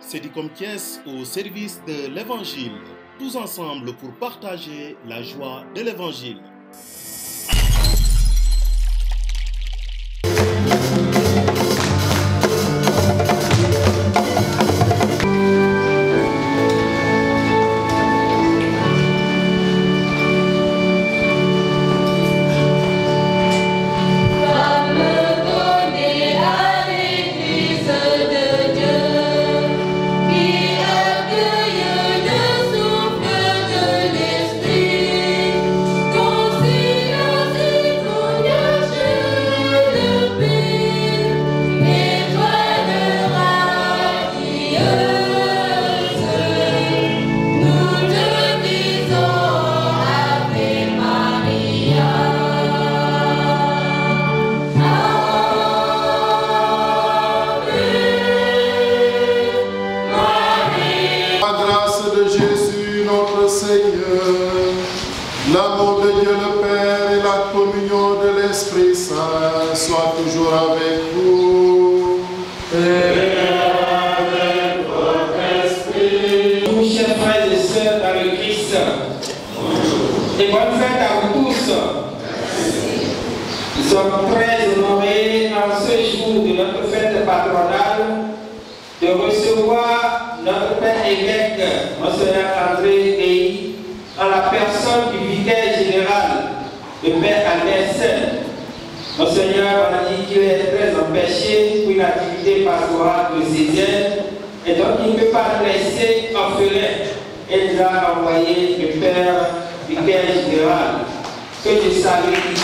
Cédicom Thiès au service de l'Évangile, tous ensemble pour partager la joie de l'Évangile. L'amour de Dieu le Père et la communion de l'Esprit Saint soient toujours avec vous. Et avec votre esprit. Nous, chers frères et sœurs dans le Christ, et bonne fête à vous tous. Nous sommes très honorés en ce jour de notre fête patronale de recevoir notre Père évêque, Monseigneur André Guéhi, en la personne du vicaire général, le Père Albert Sen. Monseigneur a dit qu'il est très empêché pour une activité pastorale de Césaire, et donc il ne peut pas nous laisser orphelins. Et nous a envoyé le Père vicaire général, que je salue ici.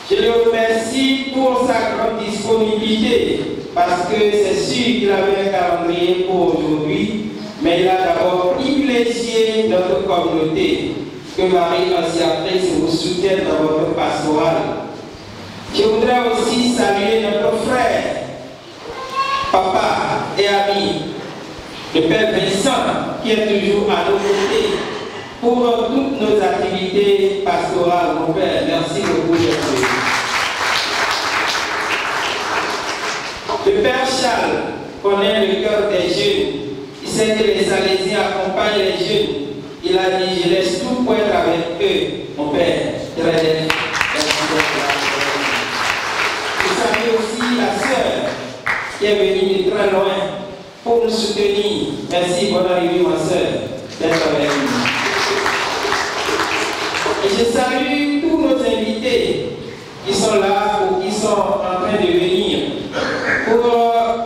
Je le remercie pour sa grande disponibilité, parce que c'est sûr qu'il avait un calendrier pour aujourd'hui, mais il a d'abord privilégié notre communauté. Que Marie Anciatrice vous soutienne dans votre pastorale. Je voudrais aussi saluer notre frère, papa et ami, le Père Vincent, qui est toujours à nos côtés pour toutes nos activités pastorales. Mon Père, merci beaucoup d'être là. Le Père Charles connaît le cœur des jeunes. Il sait que les Salésiens accompagnent les jeunes. Il a dit, je laisse tout pour être avec eux. Mon Père, très bien. Je salue aussi la sœur qui est venue de très loin pour nous soutenir. Merci, bonne arrivée ma sœur, d'être avec nous. Et je salue tous nos invités qui sont là ou qui sont en train de venir pour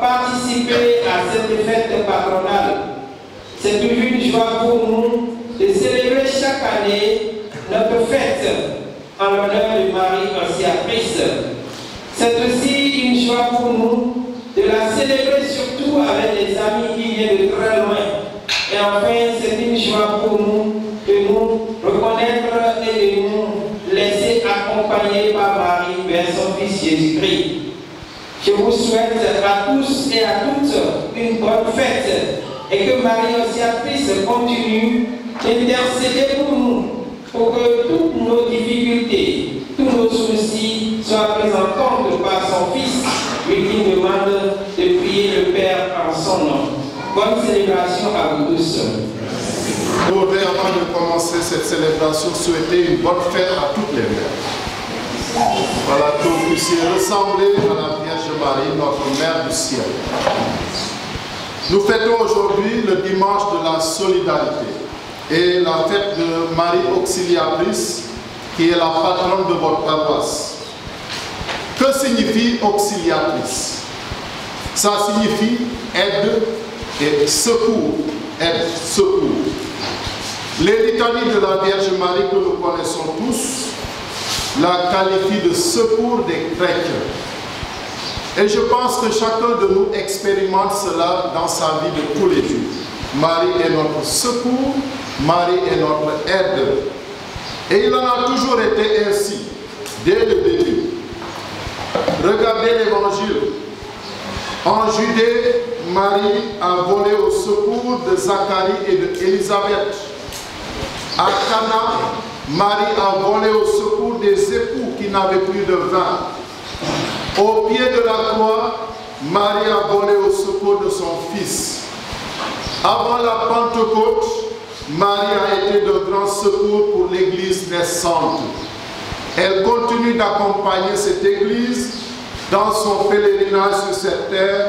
participer à cette fête patronale. C'est toujours une joie pour nous de célébrer chaque année notre fête en l'honneur de Marie Anciatrice. C'est aussi une joie pour nous de la célébrer surtout avec des amis qui viennent de très loin. Et enfin, c'est une joie pour nous de nous reconnaître et de nous laisser accompagner par Marie vers son Fils Jésus-Christ. Je vous souhaite à tous et à toutes une bonne fête et que Marie Anciatrice continue d'intercéder pour nous, pour que toutes nos difficultés, tous nos soucis soient pris en compte par son Fils, lui qui demande de prier le Père en son nom. Bonne célébration à vous tous. Je voudrais, avant de commencer cette célébration, souhaiter une bonne fête à toutes les mères. Voilà, que vous puissiez ressembler à la Vierge Marie, notre Mère du ciel. Nous fêtons aujourd'hui le dimanche de la solidarité et la fête de Marie Auxiliatrice, qui est la patronne de votre paroisse. Que signifie auxiliatrice? Ça signifie aide et secours. Aide, secours. Les litanies de la Vierge Marie que nous connaissons tous la qualifient de secours des chrétiens. Et je pense que chacun de nous expérimente cela dans sa vie de tous les jours. Marie est notre secours, Marie est notre aide. Et il en a toujours été ainsi, dès le début. Regardez l'Évangile. En Judée, Marie a volé au secours de Zacharie et d'Élisabeth. À Cana, Marie a volé au secours des époux qui n'avaient plus de vin. Au pied de la croix, Marie a volé au secours de son Fils. Avant la Pentecôte, Marie a été de grand secours pour l'Église naissante. Elle continue d'accompagner cette Église dans son pèlerinage sur cette terre,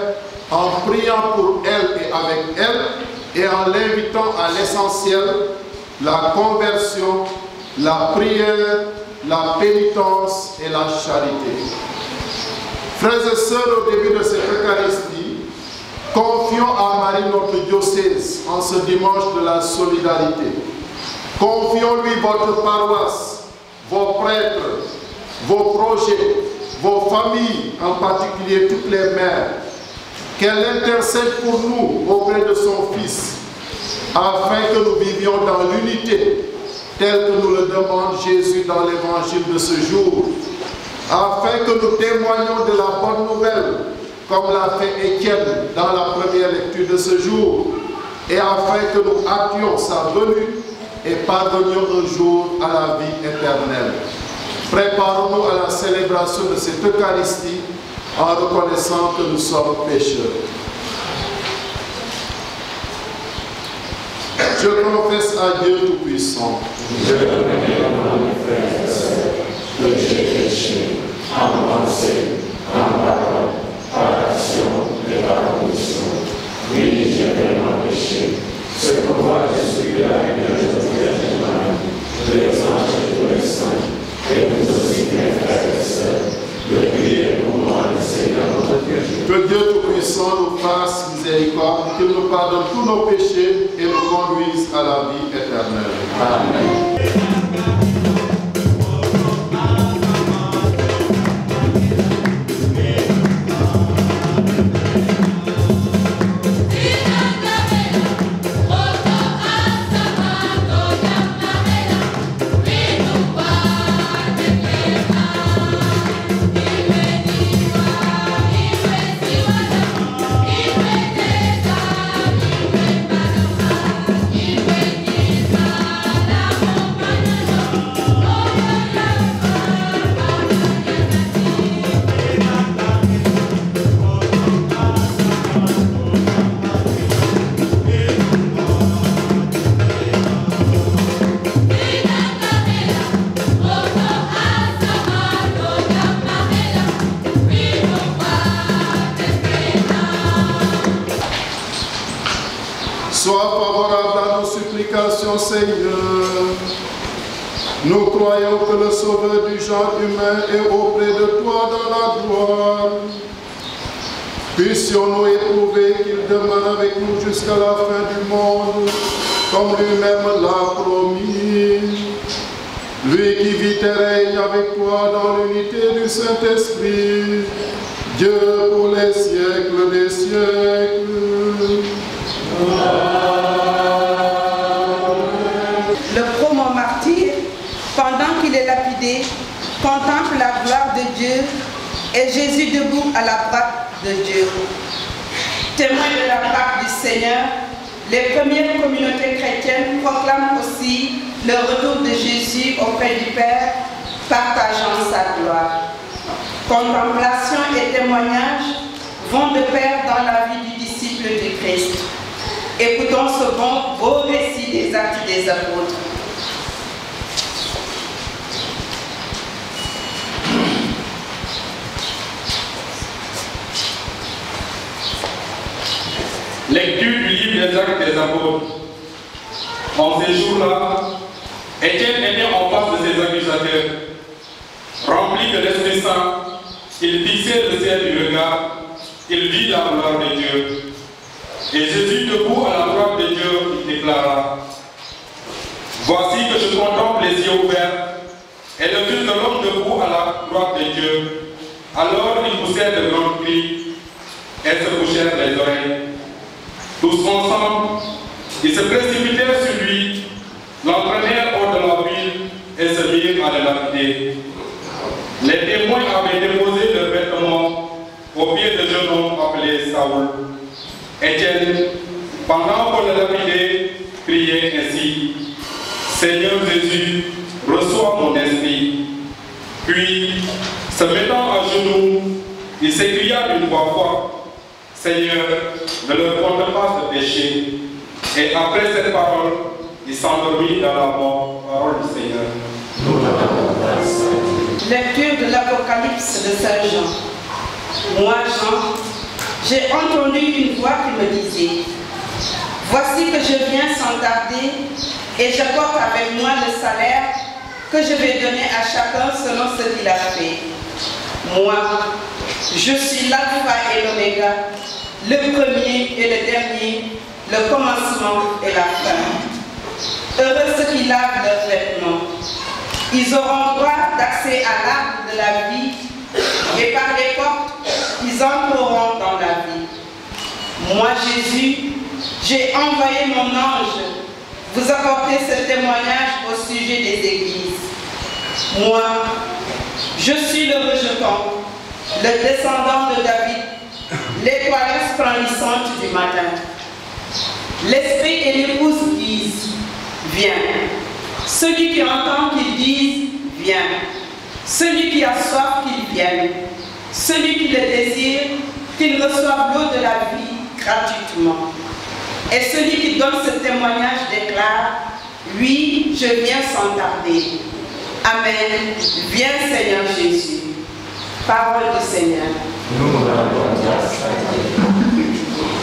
en priant pour elle et avec elle, et en l'invitant à l'essentiel, la conversion, la prière, la pénitence et la charité. Frères et sœurs, au début de cette Eucharistie, confions à Marie notre diocèse en ce dimanche de la solidarité. Confions-lui votre paroisse, vos prêtres, vos projets, vos familles, en particulier toutes les mères. Qu'elle intercède pour nous auprès de son Fils, afin que nous vivions dans l'unité, telle que nous le demande Jésus dans l'évangile de ce jour, afin que nous témoignions de la bonne nouvelle, comme l'a fait Étienne dans la première lecture de ce jour, et afin que nous hâtions sa venue et parvenions un jour à la vie éternelle. Préparons-nous à la célébration de cette Eucharistie en reconnaissant que nous sommes pécheurs. Je confesse à Dieu Tout-Puissant. Je reconnais devant mes frères et sœurs que j'ai péché en pensée, en parole, par action et par commission. Oui, j'ai vraiment péché. C'est pourquoi je suis là et que je vous Vierge Marie, les anges et tous les saints, et vous aussi mes frères et sœurs, de prier pour moi le Seigneur notre Dieu. Que Dieu Tout-Puissant nous fasse miséricorde, qu'il nous pardonne tous nos péchés et nous conduise à la vie éternelle. Amen. Seigneur, nous croyons que le Sauveur du genre humain est auprès de toi dans la gloire. Puissions-nous éprouver qu'il demeure avec nous jusqu'à la fin du monde, comme lui-même l'a promis. Lui qui vit et règne avec toi dans l'unité du Saint-Esprit, Dieu pour les siècles des siècles. Le pauvre martyr, pendant qu'il est lapidé, contemple la gloire de Dieu et Jésus debout à la droite de Dieu. Témoin de la part du Seigneur, les premières communautés chrétiennes proclament aussi le retour de Jésus auprès du Père, partageant sa gloire. Contemplation et témoignage vont de pair dans la vie du disciple du Christ. Écoutons ce beau récit des Actes des Apôtres. Lecture du livre des Actes des Apôtres. En ces jours-là, Étienne était en face de ses accusateurs. Rempli de l'Esprit Saint, il fixait le ciel du regard, il vit la gloire de Dieu. Et Jésus, debout à la droite de Dieu, il déclara: Voici que je contemple les yeux ouverts, et le Fils de l'homme debout à la droite de Dieu. Alors ils poussèrent de grands cris, et se couchèrent les oreilles. Tous ensemble, ils se précipitèrent sur lui, l'entraînèrent hors de la ville, et se mirent à le lapider. Les témoins avaient déposé leurs vêtements au pied de jeune homme appelé Saoul. Étienne, pendant qu'on le lapidait, criait ainsi: Seigneur Jésus, reçois mon esprit. Puis, se mettant à genoux, il s'écria d'une voix forte, « Seigneur, ne leur compte pas ce péché. » Et après cette parole, il s'endormit dans la mort. Parole du Seigneur. Lecture de l'Apocalypse de Saint Jean. Moi, Jean, j'ai entendu une voix qui me disait, « Voici que je viens sans tarder, et j'apporte avec moi le salaire que je vais donner à chacun selon ce qu'il a fait. Moi, je suis l'alpha et l'oméga, le premier et le dernier, le commencement et la fin. Heureux ceux qui lavent leurs vêtements. Ils auront droit d'accès à l'arbre de la vie, et par les portes, ils entreront dans la vie. Moi, Jésus, j'ai envoyé mon ange vous apporter ce témoignage au sujet des églises. Moi, je suis le rejeton, le descendant de David, l'étoile resplendissante du matin. L'esprit et l'épouse disent, viens. Celui qui entend qu'il dise, viens. Celui qui a soif, qu'il vienne. Celui qui le désire, qu'il reçoive l'eau de la vie gratuitement. Et celui qui donne ce témoignage déclare, oui, je viens sans tarder. Amen. Viens, Seigneur Jésus. Parole du Seigneur. Nous rendons grâce à Dieu.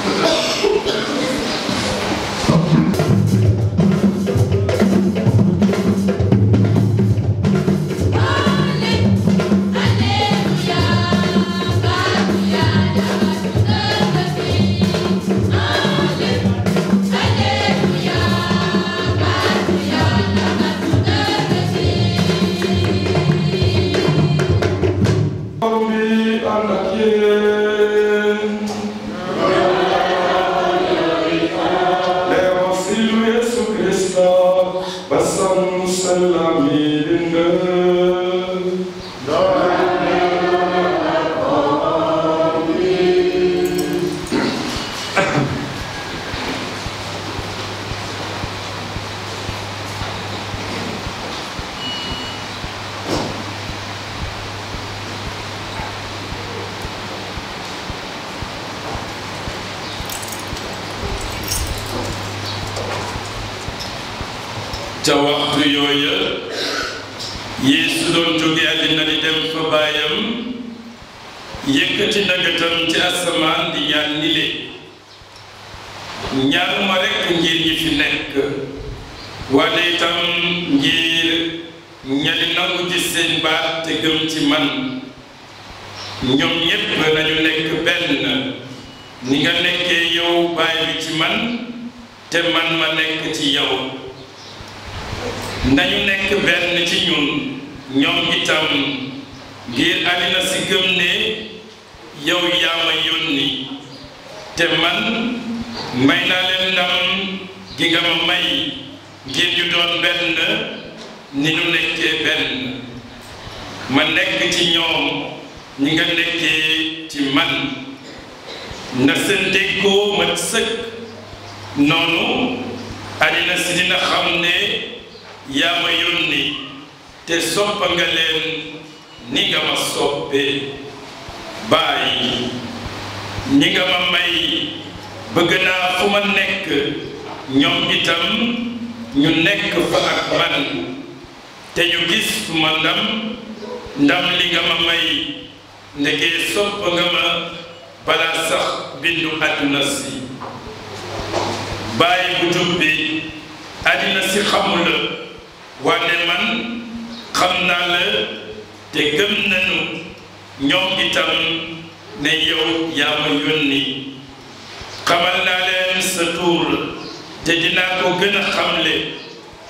ca waxtu yooya Yeesu doon jóge àddina di dem fa baayam yëkkati ndagatam ci asamaan di ñaan ni leen ñaanuma rekk ngir ñi fi nekk wante itam ngir ñali nangu ci seen baat te gëm ci man ñoom ñépp nañu nekk benn ni nga nekkee yow baay bi ci man te man ma nekk ci yow nañu nekk benn ci ñun ñoom itam ngir àddina si gëm ne yow yaa ma yónni te man may naa leen ndam gi nga ma may ngir ñu doon benn ni ñu nekkee benn ma nekk ci ñoom ñi nga nekkee ci man na seen déggoo mat sëkk noonu àddina si dina xam ne yaa ma yónni te soppa nga leen ni nga ma soppee baay ni nga ma may bëgg naa fu ma nekk ñoom itam ñu nekk fa ak man te ñu gis fu ma ndam li nga ma may ndekee soppa nga ma balaa sax bindu àdduna si baay bu jub bi àddina si xamula wante man xam naa la te gëm nañu ñoom itam ne yow yaa ma yónni xamal naa leen sa tuur te dinaa ko gën a xamle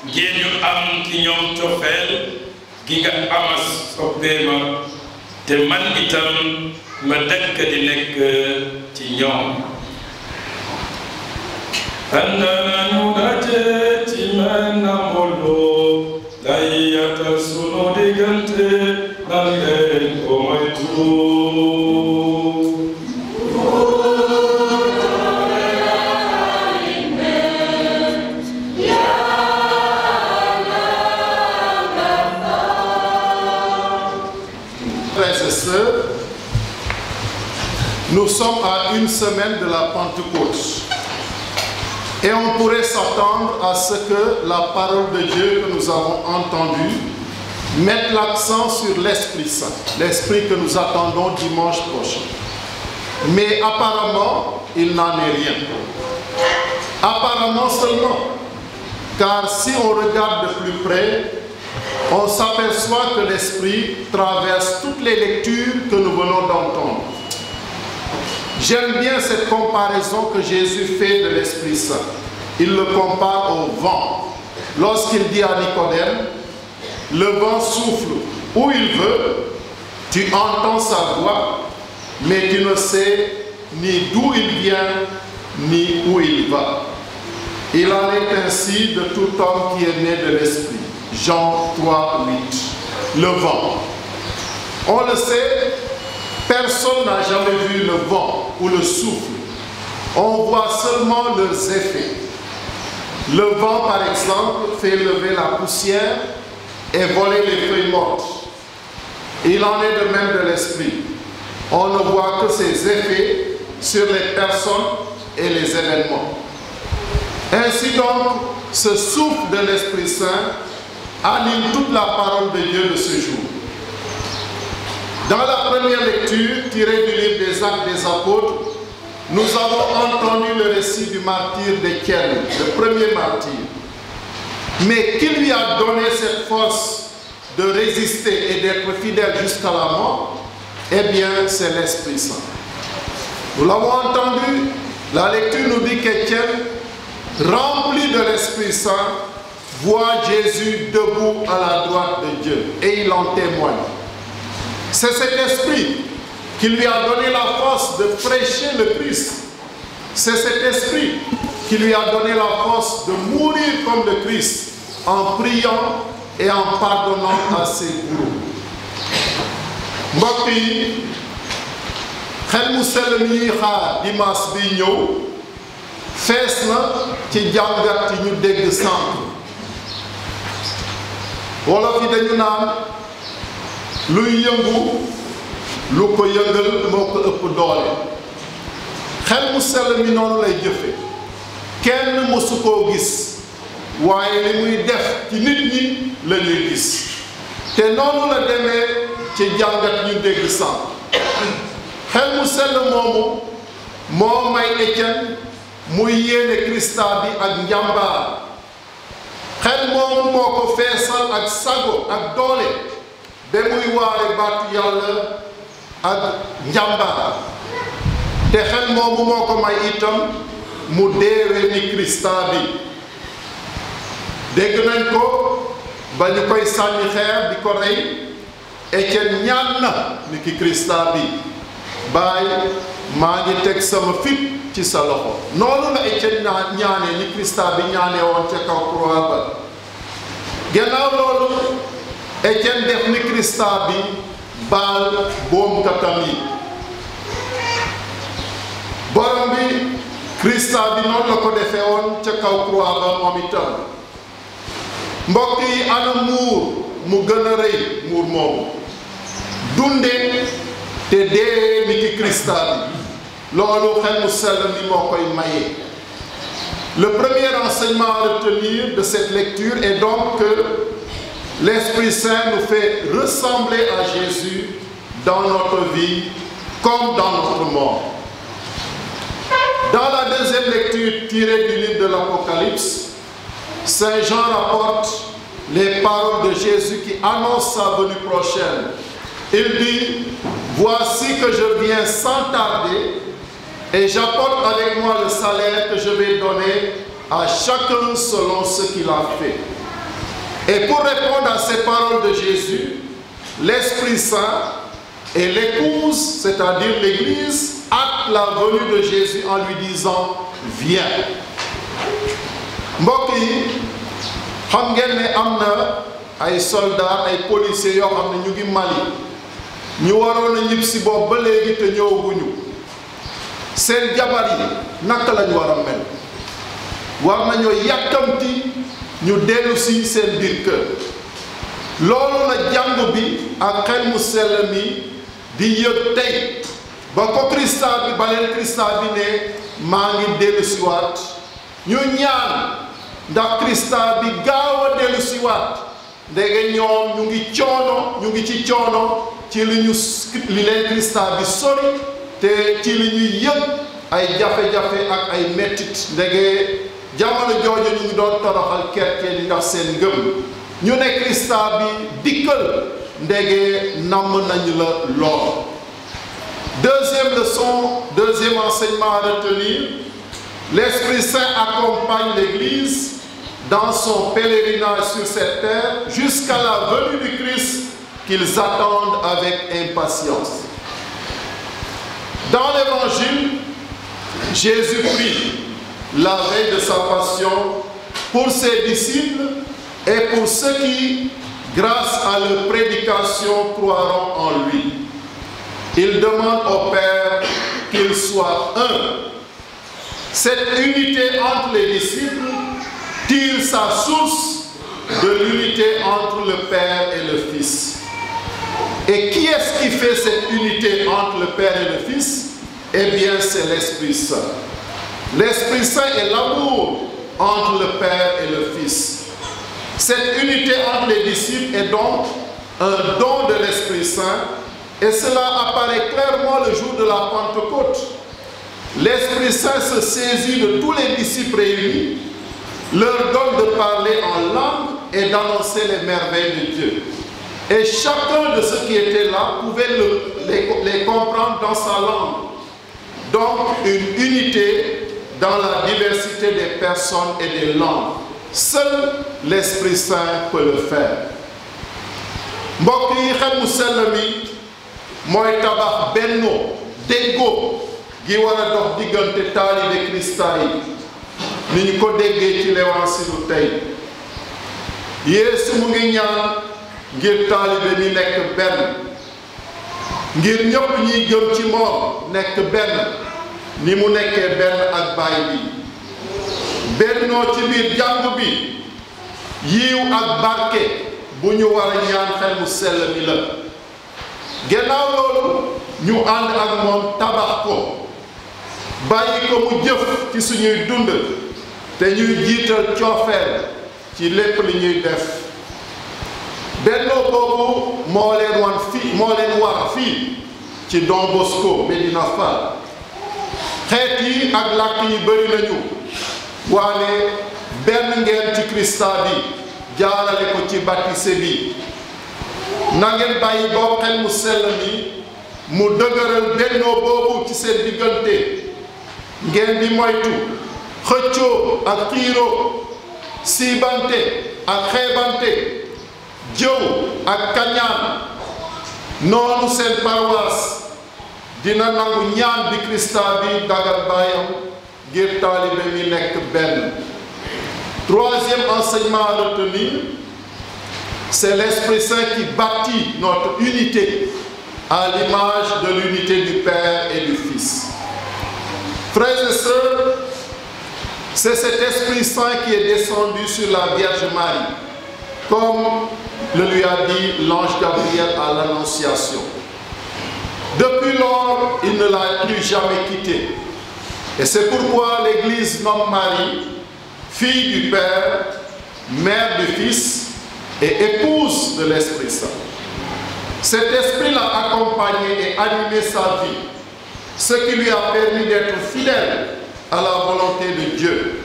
ngir ñu am ci ñoom cofeel gi nga amas soppee ma te man itam ma dëkk di nekk ci ñoom ànd nañu daje ci menn mbooloo lay yaatal sunu diggante nan leen ko moytu Nous sommes à une semaine de la Pentecôte. Et on pourrait s'attendre à ce que la parole de Dieu que nous avons entendue mette l'accent sur l'Esprit Saint, l'Esprit que nous attendons dimanche prochain. Mais apparemment, il n'en est rien. Apparemment seulement, car si on regarde de plus près, on s'aperçoit que l'Esprit traverse toutes les lectures que nous venons d'entendre. J'aime bien cette comparaison que Jésus fait de l'Esprit Saint. Il le compare au vent. Lorsqu'il dit à Nicodème, le vent souffle où il veut, tu entends sa voix, mais tu ne sais ni d'où il vient, ni où il va. Il en est ainsi de tout homme qui est né de l'Esprit. Jean 3, 8. Le vent. On le sait, personne n'a jamais vu le vent ou le souffle. On voit seulement leurs effets. Le vent, par exemple, fait lever la poussière et voler les feuilles mortes. Il en est de même de l'Esprit. On ne voit que ses effets sur les personnes et les événements. Ainsi donc, ce souffle de l'Esprit Saint anime toute la parole de Dieu de ce jour. Dans la première lecture, tirée du livre des Actes des Apôtres, nous avons entendu le récit du martyr d'Étienne, le premier martyr. Mais qui lui a donné cette force de résister et d'être fidèle jusqu'à la mort? Eh bien, c'est l'Esprit Saint. Nous l'avons entendu, la lecture nous dit qu'Étienne, rempli de l'Esprit Saint, voit Jésus debout à la droite de Dieu et il en témoigne. C'est cet esprit qui lui a donné la force de prêcher le Christ. C'est cet esprit qui lui a donné la force de mourir comme le Christ en priant et en pardonnant à ses bourreaux. Mbokk yi, xel mu sell mi ñuy xaar dimanche bi ñëw fees na ci jàngat yi ñu dégg sànq. Wolof yi dañu naan luy yëngu lu ko yëngal moo ko ëpp doole. Xel mu sell mi noonu lay jëfe. Kenn mësu koo gis waaye li muy def ci nit ñi la ñuy gis. Te noonu la demee ci jàngat ñu dégg sànq. Xel mu sell moomu moo may Étienne muy yéene Krista bi ak njàmbaar. Xel moomu moo ko feesal ak sago ak doole ba muy waare baatu Yàlla ak njàmbaar. Te xel moomu moo ko may itam mu deewee ni Krista bi. Dégg nañ ko ba ñu koy sànni xeer di ko rey. Étienne ñaan na ni ki Krista bi, baay maa ngi teg sama fit ci sa loxo. Noonu la Étienne ñaanee ni Krista bi ñaanee woon ca kaw croix ba. Gannaaw loolu Étienne def ni Krista bi baal boomkatam yi. Borom bi Krista bi noonu la ko defee woon ca kaw croix ba moom itam. Mbokk yi ana muur mu gën a rëy muur moomu. Dunde te dee ni ki Krista bi. Loolu xel mu sell mi moo koy maye. Le premier enseignement à retenir de cette lecture est donc que l'Esprit Saint nous fait ressembler à Jésus dans notre vie comme dans notre mort. Dans la deuxième lecture tirée du livre de l'Apocalypse, Saint Jean rapporte les paroles de Jésus qui annoncent sa venue prochaine. Il dit, voici que je viens sans tarder et j'apporte avec moi le salaire que je vais donner à chacun selon ce qu'il a fait. Et pour répondre à ces paroles de Jésus, l'Esprit Saint et l'épouse, c'est-à-dire l'Église, actent la venue de Jésus en lui disant, viens. Mbokk yi, xam ngeen ne am na ay soldats ay policiers yoo xam ne ñu ngi Mali ñu waroon a ñib si boobu ba léegi te ñëwaguñu. Seen jabar yi naka lañ war a mel? War nañoo yàkkamti ñu dellu si seen biir kër. Loolu la jàngu bi ak xel mu sell mi di yëg tey ba ko Christa bi baleen Christa bi ne maa ngi dellu siwaat ñu ñaan ndax Christa bi gaaw a dellu siwaat ndege ñoom ñu ngi ci coono ci li leen Christa bi sori te ci li ñuy yëg ay jafe-jafe ak ay mettit ndege jamono jooju ñu ngi doon toroxal chrétien ndax seen ngëm ñu ne Christa bi dikkal ndege namm nañu la lool. Deuxième leçon, deuxième enseignement à retenir, l'Esprit Saint accompagne l'Église dans son pèlerinage sur cette terre jusqu'à la venue du Christ qu'ils attendent avec impatience. Dans l'Évangile, Jésus prie la veille de sa passion pour ses disciples et pour ceux qui, grâce à leur prédication, croiront en lui. Il demande au Père qu'il soit un. Cette unité entre les disciples tire sa source de l'unité entre le Père et le Fils. Et qui est-ce qui fait cette unité entre le Père et le Fils? Eh bien, c'est l'Esprit Saint. L'Esprit Saint est l'amour entre le Père et le Fils. Cette unité entre les disciples est donc un don de l'Esprit Saint, et cela apparaît clairement le jour de la Pentecôte. L'Esprit Saint se saisit de tous les disciples réunis, leur donne de parler en langue et d'annoncer les merveilles de Dieu. Et chacun de ceux qui étaient là pouvait les comprendre dans sa langue. Donc une unité dans la diversité des personnes et des langues. Seul l'Esprit Saint peut le faire. mbokk yi xel mu sell mi mooy tabax bennoo déggoo gi war a dox diggante taalibe Krista yi ni ñu ko déggee ci l'Évangile tey. Yeesu mu ngi ñaan ngir taalibe mi nekk benn, ngir ñëpp ñiy gëm ci moom nekk benn ni mu nekkee benn ak Baay bi. bennoo ci biir jàngu bi yiw ak barke bu ñu war a ñaan xel mu sell mi la. gannaaw loolu ñu ànd ak moom tabax ko, bàyyi ko mu jëf ci suñuy dund te ñuy jiital coofeel ci lépp li ñuy def. bennoo boobu moo leen war fii ci Don Bosco Médina Fall. xeet yi ak làkk yi bëri nañu, waane benn ngeen ci Krista bi jaarale ko ci baptisé bi. na ngeen bàyyi boo xel mu sell mi mu dëgëral bennoo boobu ci seen diggante. ngeen di moytu xëccoo ak xiiroo, siibante ak xeebante, jëw ak kañaan. noonu seen paroisse dina nangu ñaan bi Krista bi dagal baayam ngir taalibe mi nekk benn. Troisième enseignement à retenir, c'est l'Esprit Saint qui bâtit notre unité à l'image de l'unité du Père et du Fils. Frères et sœurs, c'est cet Esprit Saint qui est descendu sur la Vierge Marie, comme le lui a dit l'ange Gabriel à l'Annonciation. Depuis lors, il ne l'a plus jamais quitté. Et c'est pourquoi l'Église nomme Marie fille du Père, mère du Fils et épouse de l'Esprit Saint. Cet esprit l'a accompagné et animé sa vie, ce qui lui a permis d'être fidèle à la volonté de Dieu.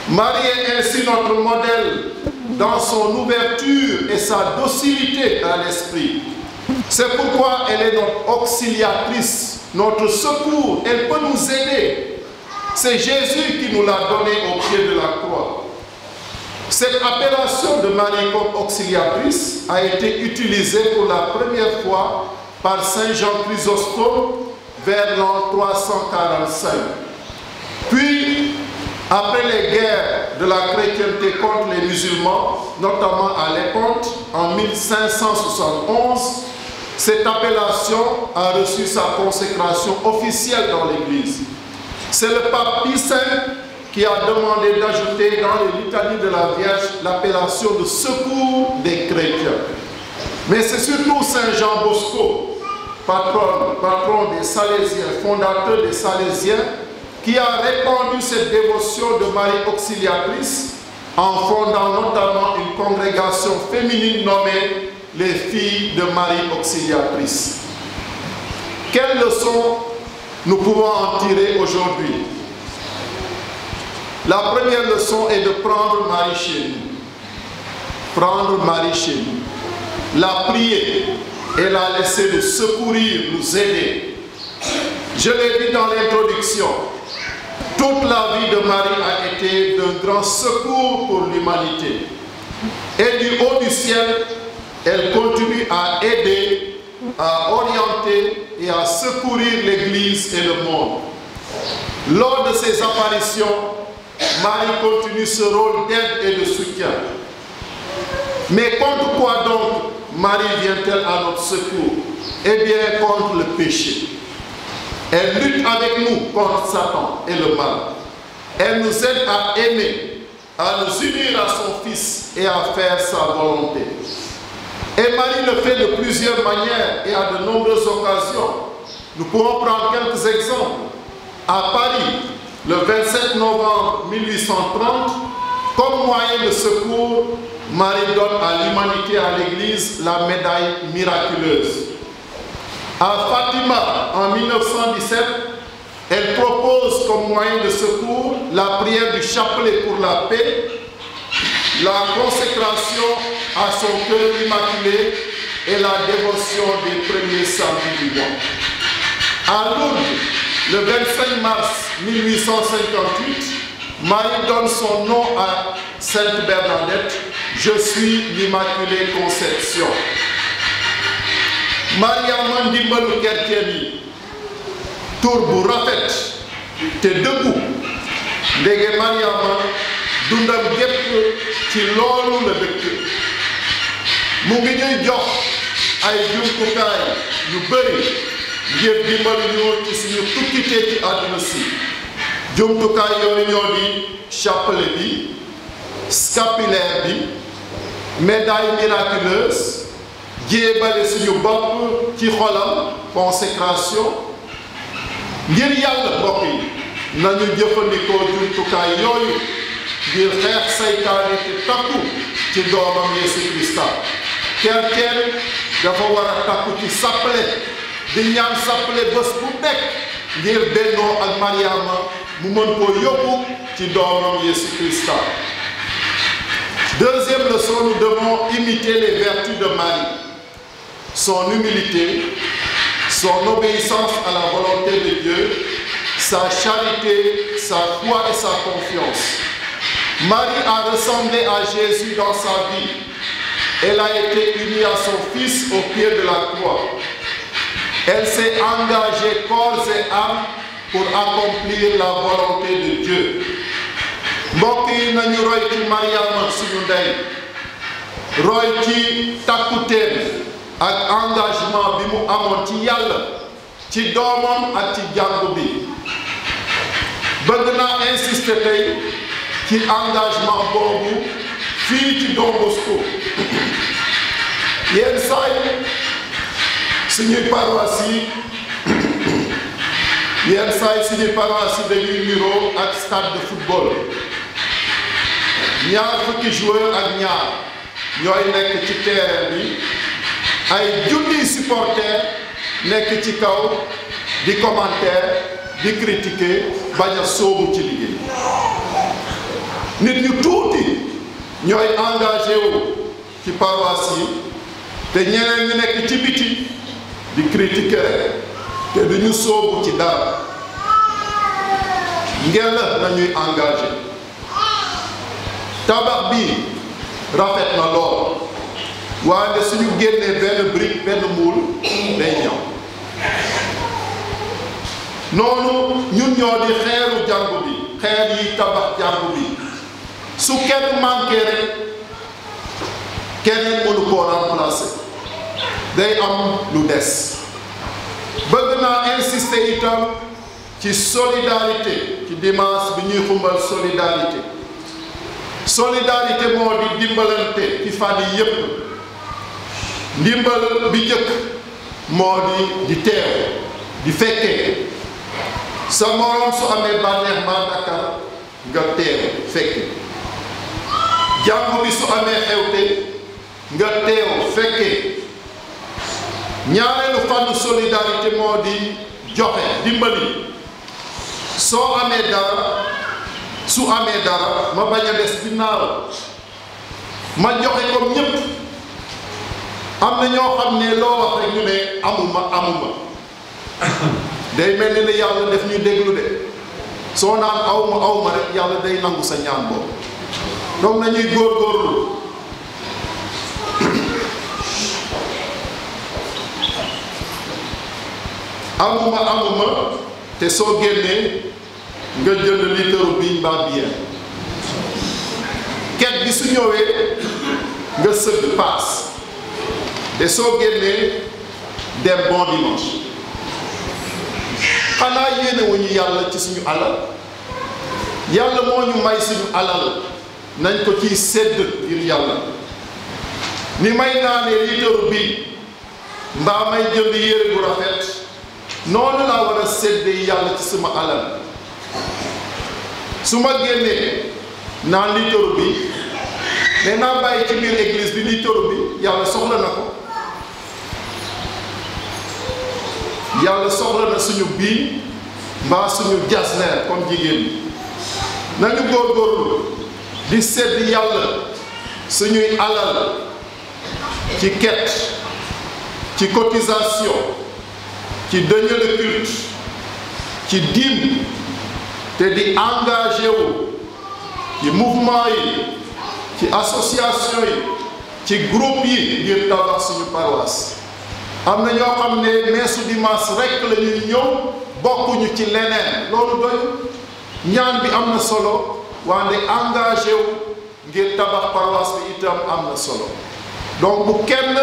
Marie est ainsi notre modèle dans son ouverture et sa docilité à l'esprit. C'est pourquoi elle est notre auxiliatrice, notre secours. Elle peut nous aider. C'est Jésus qui nous l'a donné au pied de la croix. Cette appellation de Marie comme auxiliatrice a été utilisée pour la première fois par Saint Jean Chrysostome vers l'an 345. Puis, après les guerres de la chrétienté contre les musulmans, notamment à Lépante en 1571, cette appellation a reçu sa consécration officielle dans l'Église. C'est le pape Pie V qui a demandé d'ajouter dans les litanies de la Vierge l'appellation de secours des chrétiens. Mais c'est surtout Saint Jean Bosco, patron des Salésiens, fondateur des Salésiens, qui a répandu cette dévotion de Marie Auxiliatrice en fondant notamment une congrégation féminine nommée les Filles de Marie Auxiliatrice. Quelles leçons nous pouvons en tirer aujourd'hui? La première leçon est de prendre Marie chez nous. Prendre Marie chez nous. La prier et la laisser nous secourir, nous aider. Je l'ai dit dans l'introduction, toute la vie de Marie a été d'un grand secours pour l'humanité. Et du haut du ciel, elle continue à aider, à orienter et à secourir l'Église et le monde. Lors de ses apparitions, Marie continue ce rôle d'aide et de soutien. Mais contre quoi donc Marie vient-elle à notre secours? Eh bien, contre le péché. Elle lutte avec nous contre Satan et le mal. Elle nous aide à aimer, à nous unir à son Fils et à faire sa volonté. Et Marie le fait de plusieurs manières et à de nombreuses occasions. Nous pourrons prendre quelques exemples. À Paris, le 27 novembre 1830, comme moyen de secours, Marie donne à l'humanité, à l'Église, la médaille miraculeuse. À Fatima, en 1917, elle propose comme moyen de secours la prière du chapelet pour la paix, la consécration à son cœur immaculé et la dévotion des premiers samedis du mois. À Lourdes, le 25 mars 1858, Marie donne son nom à Sainte Bernadette, je suis l'Immaculée Conception. Mariama ndimbalu kerceen yi tur bu rafet te dëggu ndege Mariama dundam gépp ci loolu la dëkk mu ngi ñuy jox ay jumtukaay yu bëri ngir dimbali ñu ci suñu tukkitee ci àdduna si. Jumtukaay yooyu ñoo di chapelet bi, scapulaire bi, médaille miraculeuse, jéebale suñu bopp ci xolam, consécration. Ngir yàlla mbokk yi nañu jëfandikoo jumtukaay yooyu ngir xeex saytaane te takku ci doomam Yeesu Krista. Kerceen dafa war a takku ci sappale di ñaan sappale bés bu nekk ngir bennoo ak Mariama mu mën koo yóbbu ci doomam Yeesu Krista. Deuxième leçon, nous devons imiter les vertus de Marie. Son humilité, son obéissance à la volonté de Dieu, sa charité, sa foi et sa confiance. Marie a ressemblé à Jésus dans sa vie. Elle a été unie à son Fils au pied de la croix. Elle s'est engagée corps et âme pour accomplir la volonté de Dieu. Mbokk yi nañu roy ci Mariama suñu ndey, roy ci takkuteem ak engagement bi mu amoon ci Yàlla, ci doomam ak ci jàngu bi. Bëgg naa insister tey ci engagement boobu fii ci Don Bosco. Yenn saa yi suñuy paroisse dañuy niroo ak stade de football. Ñaar fukki joueur ak ñaar ñooy nekk ci terrain bi, ay junniy supporter nekk ci kaw di commentaire, di critiquer, bañ a sóobu ci liggéey. Nit ñu tuuti ñooy engagé wu ci paroisse yi te ñeneen ñi nekk ci biti di critiquer te duñu sóobu ci dara. Ngeen la nañuy engagé. Tabax bi rafet na lool waaye suñu génnee benn brique benn muul day ñaw. Noonu ñun ñoo di xeeru jàngu bi, xeer yi tabax jàngu bi. Su kenn manqué rek kenn mënu koo remplacer, day am lu des. Bëgg naa insister itam ci solidarité ci dimanche bi ñuy xumbal solidarité. Solidarité moo di dimbalante ci fan yi yépp. Ndimbal bi jëkk moo di teew di fekkee sa morom su amee bànneex maa Dakar nga teew fekke jàngu bi su amee xewte nga teew fekke ñaareelu fànn solidarité moo di joxe dimbali soo amee dara su amee dara ma bañ a des ginnaaw ma joxe comme ñépp am na ñoo xam ne loo wax rek ñu ne amuma day mel ni ne yàlla def ñuy déglu de soo naan awma rek yàlla day nangu sa ñaan boobu donc nañuy góorgóorlu amuma te soo génnee nga jënd litre biñ ba bien ket bi su ñëwee nga sëgg paas te soo génnee dem bon dimanche xanaa yéene wuñu yàlla ci suñu alal yàlla moo ñu may suñu alal nañ ko ciy sédd ngir yàlla ni may naanee litre bi mbaa may jënd yére bu rafet noonu laa war a séddee yàlla ci sama alal su ma génnee naan litre bi mais naa bàyyi ci biir église bi litre bi yàlla soxla na ko yàlla soxla na suñu bii mbaa suñu jasneer comme jigéen ñi nañu góorgóorlu di sedd yàlla suñuy alal ci quête ci cotisation ci deniers de culte ci dîme te di engagé wu ci mouvement yi ci association yi ci groupe yi ngir tabax suñu paroisse am na ñoo xam ne meesu dimanche rekk la ñuy ñëw bokkuñu ci leneen loolu doy ñaan bi am na solo wante engagé wu ngir tabax paroisse bi itam am na solo donc bu kenn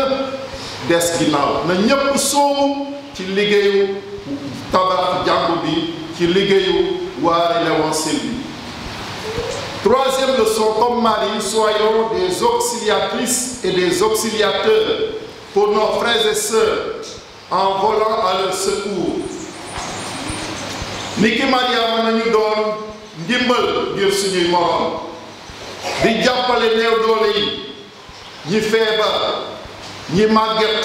des ginnaaw na ñépp soobu ci liggéeyu tabax jàngu bi ci liggéeyu waare l'évangile bi. Troisième leçon, comme Marie, soyons des auxiliatrices et des auxiliateurs pour nos frères et sœurs en volant à leur secours. Niki Mariama nañu doon ndimbal ngir suñuy morom di jàppale néew doole yi ñi feebar ñi màgget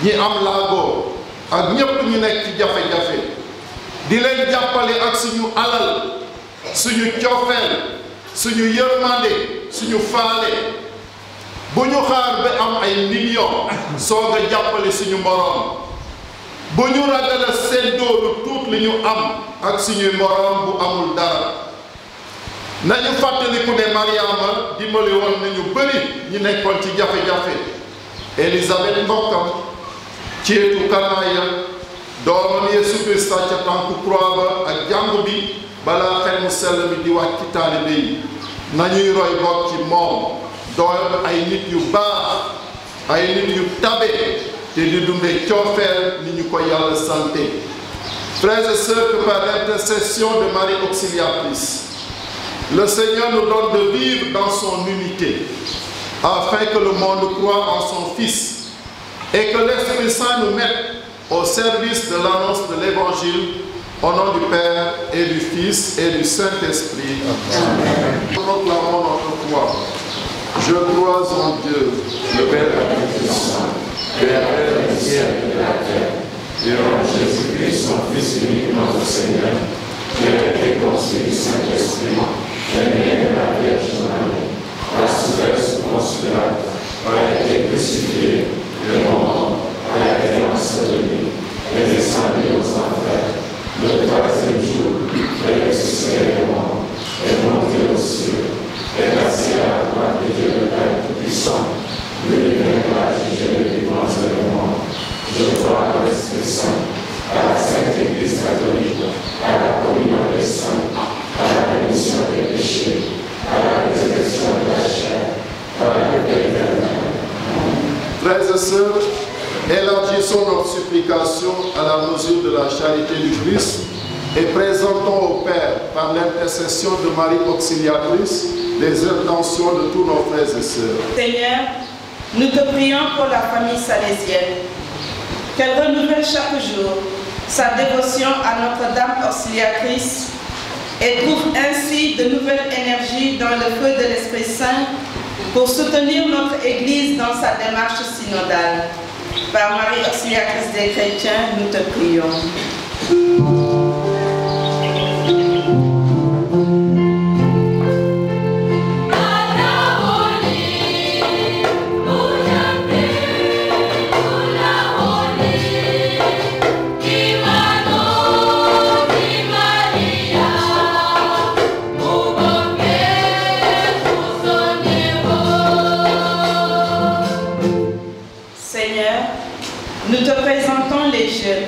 ñi am laago ak ñépp ñu nekk ci jafe-jafe di leen jàppale ak suñu alal suñu cofeel suñu yërmande suñu faale bu ñu xaar ba am ay millions soog a jàppale suñu moroom bu ñu ragal a seddoo lu tuut li ñu am ak suñuy moroom bu amul dara nañu fàttaliku ne Mariama dimbali woon nañu bëri ñi nekkoon ci jafe-jafe Élisabeth mbokkam ceetu kanaaya doomam Yeesu Krista ca tànku croix ba ak jàngu bi balaa xel mu sell mi di wàcc ci taalibe yi nañuy roy bokk ci moom doon ay nit yu baax ay nit yu tabe te di dunde coofeel ni ñu ko yàlla santé. Frères et sœurs, que par l'intercession de Marie Auxiliatrice, le Seigneur nous donne de vivre dans son unité, afin que le monde croie en son Fils, et que l'Esprit Saint nous mette au service de l'annonce de l'Évangile, au nom du Père et du Fils et du Saint-Esprit. Amen. Proclamons notre foi. Je crois en Dieu, le Père Tout-Puissant, Créateur du ciel et de la terre, et en Jésus-Christ, son Fils unique, notre Seigneur, qui a été conçu du Saint-Esprit, né de la Vierge Marie, a souffert sous Ponce Pilate, a été crucifié, est mort, a été enseveli, est descendu aux enfers. Le troisième jour, est ressuscité des morts, est monté aux cieux, est assis à la droite de Dieu le Père Tout-Puissant, lui viendra juger les vivants et les morts. Je crois à l'Esprit Saint, à la Sainte Église catholique, à la communion des saints, à la rémission des péchés, à la résurrection de la chair, à la vie éternelle. Frères et sœurs, élargissons notre supplication à la mesure de la charité du Christ et présentons au Père, par l'intercession de Marie Auxiliatrice, les intentions de tous nos frères et sœurs. Seigneur, nous te prions pour la famille salésienne. qu'elle renouvelle chaque jour sa dévotion à Notre-Dame auxiliatrice et trouve ainsi de nouvelles énergies dans le feu de l'Esprit Saint pour soutenir notre Église dans sa démarche synodale. Par Marie auxiliatrice des chrétiens, nous te prions. Nous te présentons les jeunes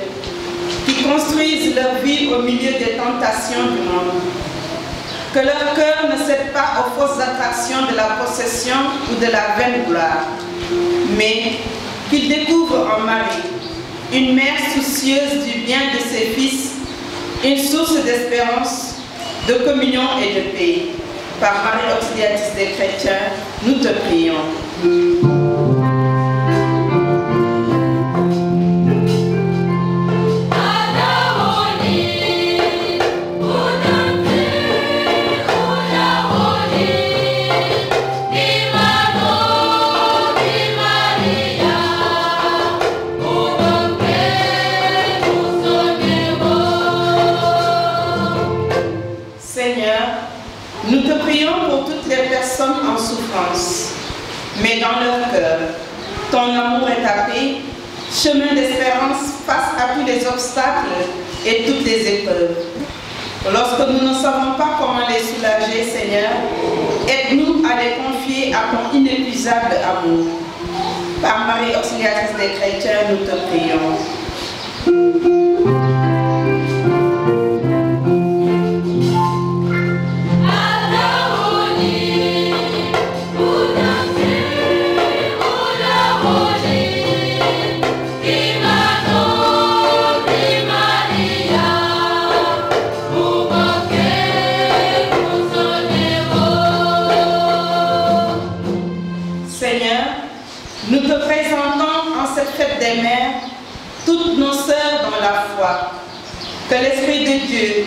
qui construisent leur vie au milieu des tentations du monde. Que leur cœur ne cède pas aux fausses attractions de la possession ou de la vaine gloire, mais qu'ils découvrent en Marie une mère soucieuse du bien de ses fils, une source d'espérance, de communion et de paix. Par Marie auxiliatrice des chrétiens, nous te prions. Nous te prions pour toutes les personnes en souffrance, mais dans leur cœur, ton amour est ta paix, chemin d'espérance face à tous les obstacles et toutes les épreuves. Lorsque nous ne savons pas comment les soulager, Seigneur, aide-nous à les confier à ton inépuisable amour. Par Marie auxiliatrice des chrétiens, nous te prions. Nous te présentons en cette fête des mères toutes nos sœurs dans la foi. Que l'Esprit de Dieu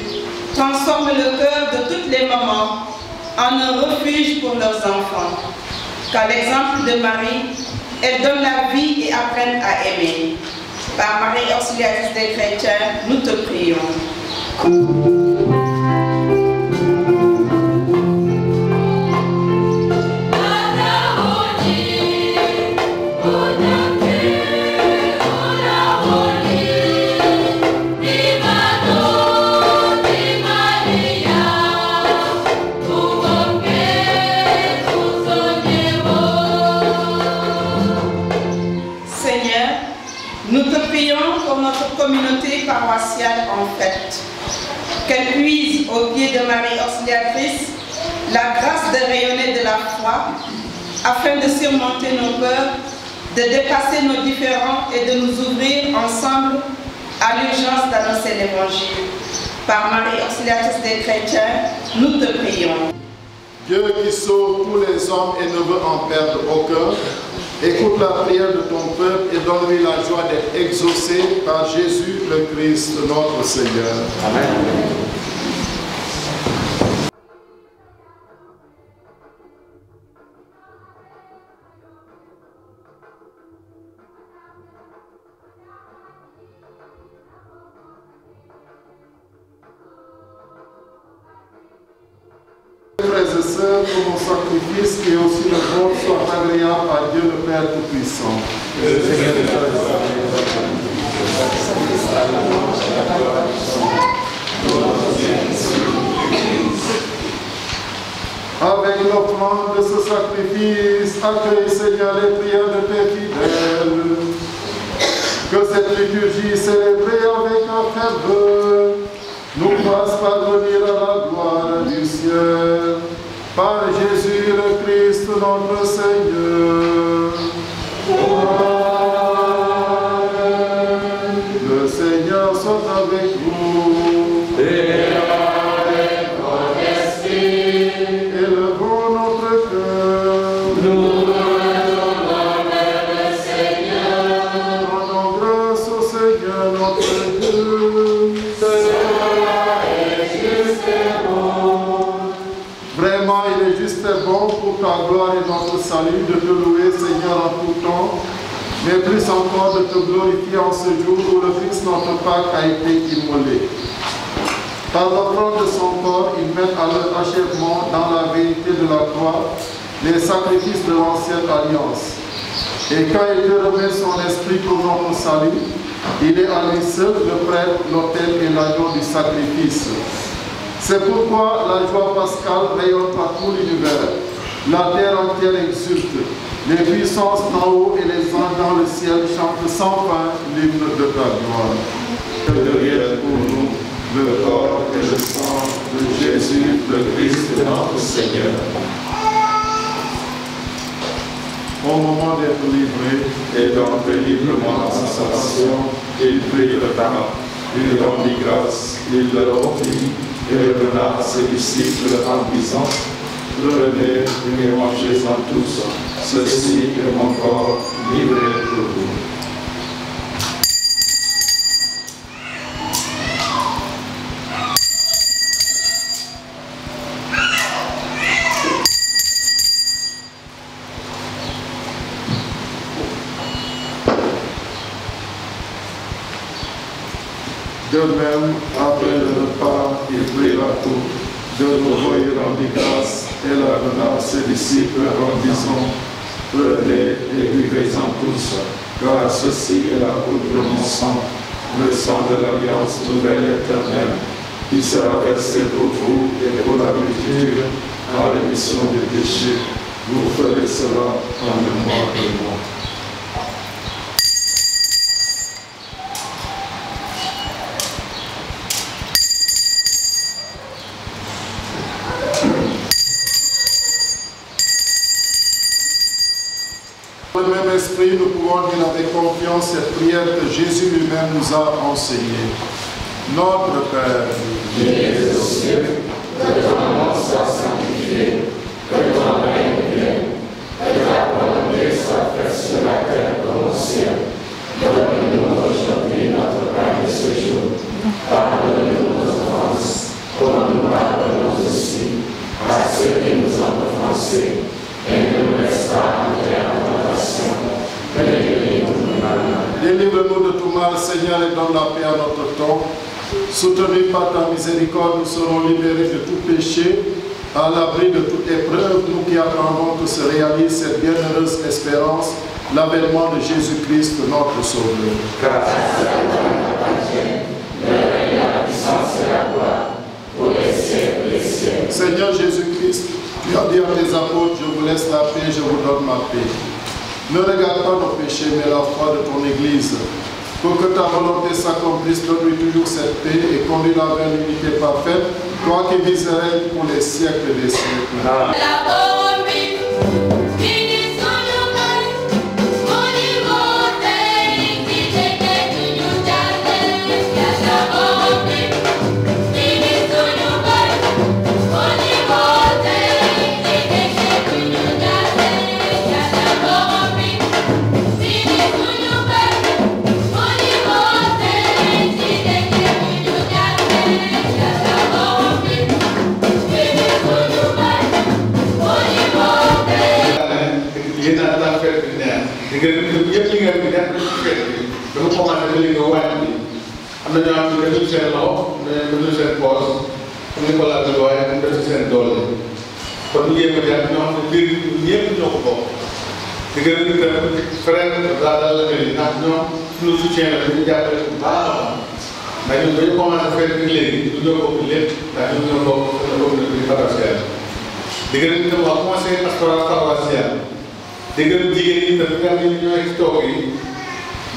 transforme le cœur de toutes les mamans en un refuge pour leurs enfants. Qu'à l'exemple de Marie, elles donnent la vie et apprennent à aimer. Par Marie auxiliatrice des chrétiens, nous te prions. Nous te prions pour notre communauté paroissiale en fête, qu'elle puise au pied de Marie auxiliatrice la grâce de rayonner de la foi, afin de surmonter nos peurs, de dépasser nos différends et de nous ouvrir ensemble à l'urgence d'annoncer l'Évangile. Par Marie auxiliatrice des chrétiens, nous te prions. Dieu qui sauve tous les hommes et ne veut en perdre aucun, écoute la prière de ton peuple et donne-lui la joie d'être exaucé par Jésus le Christ, notre Seigneur. Amen. Frères et sœurs, que mon sacrifice et aussi le vôtre soient agréables à Dieu le Père Tout-Puissant. Avec l'offrande de ce sacrifice, accueille, Seigneur, les prières de tes fidèles. Que cette liturgie célébrée avec un ferveur nous fasse parvenir à la gloire du ciel. Par Jésus le Christ, notre Seigneur. Amen. Le Seigneur soit avec vous. Et avec votre esprit. Élevons notre cœur. Nous rendons vers le Seigneur. Rendons grâce au gloire et notre salut, de te louer, Seigneur, en tout temps, mais plus encore de te glorifier en ce jour où le Christ, notre Pâque, a été immolé. Par l'offrande de son corps, il met à leur achèvement dans la vérité de la croix les sacrifices de l'ancienne alliance. Et quand il te remet son esprit pour notre salut, il est à lui seul le prêtre, l'autel et l'agneau du sacrifice. C'est pourquoi la joie pascale rayonne par tout l'univers. La terre entière exulte. Les puissances d'en haut et les anges dans le ciel chantent sans fin l'hymne de ta gloire. Que devienne pour nous le corps et le sang de Jésus, le Christ de notre Seigneur. Au moment d'être livré, Et d'entrer librement dans sa passion, il prit le pain, il rendit grâce, il le rompit, et le donna à ses disciples en disant, prenez et mangez-en tous, ceci est mon corps livré pour vous. de même, après le repas, il prit la coupe. De nouveau, il rendit grâce et la donna à ses disciples en disant, prenez et buvez-en tous, car ceci est la coupe de mon sang, le sang de l'alliance nouvelle éternelle, qui sera versé pour vous et pour la multitude en rémission des péchés. Vous ferez cela en mémoire de moi. Dans le même esprit, nous pouvons dire avec confiance cette prière que Jésus lui-même nous a enseignée. Notre Père, qui es aux cieux, que ton nom soit sanctifié, que ton règne vienne, que ta volonté soit faite sur la terre comme au ciel. Donne-nous aujourd'hui notre pain de ce jour. Pardonne-nous nos offenses, comme nous pardonnons aussi à ceux qui nous ont offensés. Et ne nous laisse pas entrer en tentation, mais délivre-nous du mal. Délivre-nous de tout mal, Seigneur, et donne la paix à notre temps. Soutenus par ta miséricorde, nous serons libérés de tout péché, à l'abri de toute épreuve, nous qui attendons que se réalise cette bienheureuse espérance, l'avènement de Jésus-Christ, notre Sauveur. Car c'est la appartient, le règne, la puissance et la gloire, pour les siècles des siècles. Seigneur Jésus-Christ, tu as dit à tes apôtres, je vous laisse la paix, je vous donne ma paix. Ne regarde pas nos péchés, mais la foi de ton Église. Pour que ta volonté s'accomplisse, donne-lui toujours cette paix et conduis-la vers l'unité parfaite, toi qui vis et règnes pour les siècles des siècles. Amen.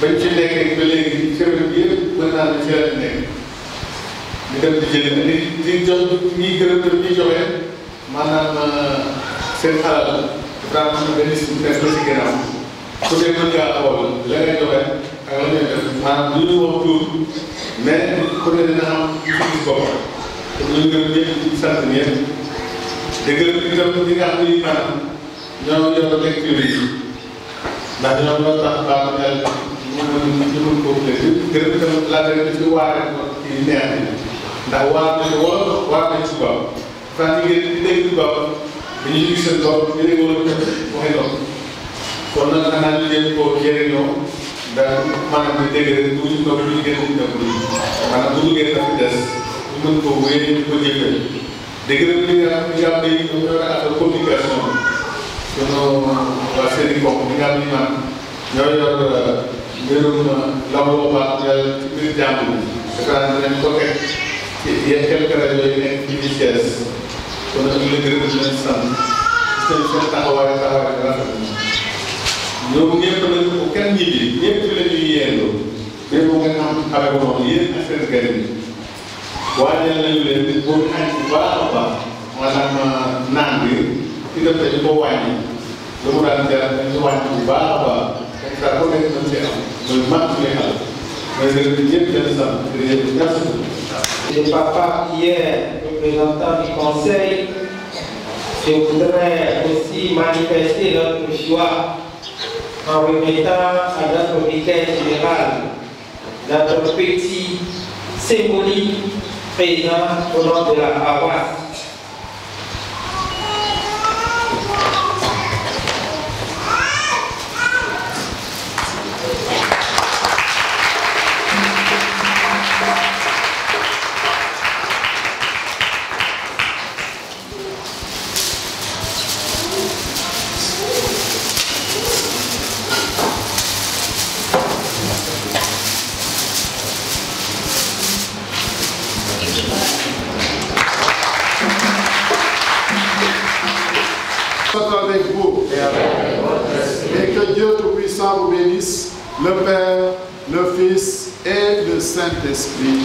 bañ ci nekk ba léegi service bi yëpp mën naa ne ci la nekk ñu dem di jënd di jox ñiy gërëm te ñuy joxe maanaam seen xalaat dafa am benn si nekk ba si ginnaaw su dee mën ngaa xool la ngay joxe ak la ñuy def maanaam lu ñu wax tuur mais ku ne dina am lu ci gis boppam te ñu gërëm ñëpp di sant ñëpp di gërëm itam ñi nga xam ne maanaam ñoo yor lecture yi ndax ñoo ñoo tax baax na ñu ko gërëm itam laajal di ci waare ci neex ndax waar nañu wolof waar nañu tubaab dafa ngeen di dégg tubaab ñu gis seen doom ñu ne wala waxee doom kon nag xanaa ñu leen koo jëriñoo daal maanaam di dégg rek bu ñu toog ñu gën a dem lii maanaam bu duggee dafa des ñu mën koo wéy ñu ko jëfee dégg nga li nga xam ne ñoom ñoo affaire communication sunu waa seen i bopp ñi nga xam ne man ñoo yor mbirum lawoo baax yàlla ci biir jàmm bi dafa dinañ ko teg ci yenn quelques rajo yi nekk fii di Thiès kon nag ñu leen gërëm di leen sant seen taxawaay rafet na ñoom ñëpp nag bu kenn ñibbi ñëpp fi la ñuy yéendoo mais bu ngeen xamee ko noonu yéen ak seen gën yi waajal nañu leen di boobu xañ bu baax a baax maanaam naan bi ci def dañu ko wàññi lu mu daan jar dañu wàññi bu baax a baax comme ça ko nekk nañ ci am loolu mat ñu xal mais gërëm ñëpp leen sant merci. Le papa hier, représentant du conseil, je voudrais aussi manifester notre joie en remettant à notre vicaire général notre petit symbolique présent au nom de la paroisse. Avec vous et que Dieu Tout-Puissant vous bénisse, le Père, le Fils et le Saint-Esprit.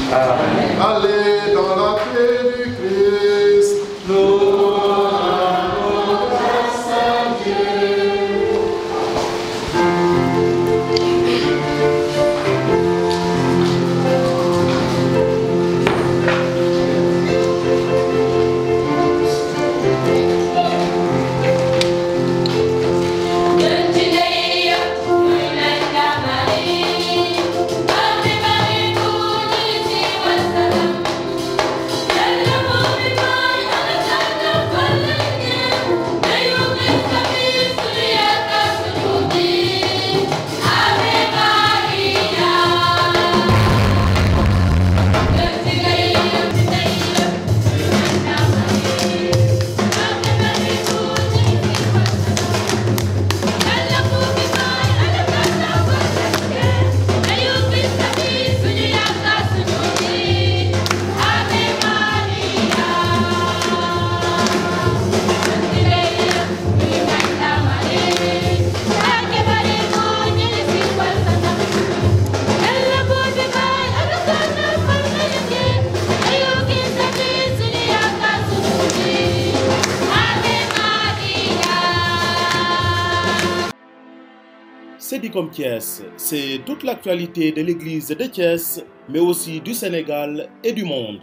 Allez dans la paix du Christ. Sedicom Thiès, c'est toute l'actualité de l'église de Thiès, mais aussi du Sénégal et du monde.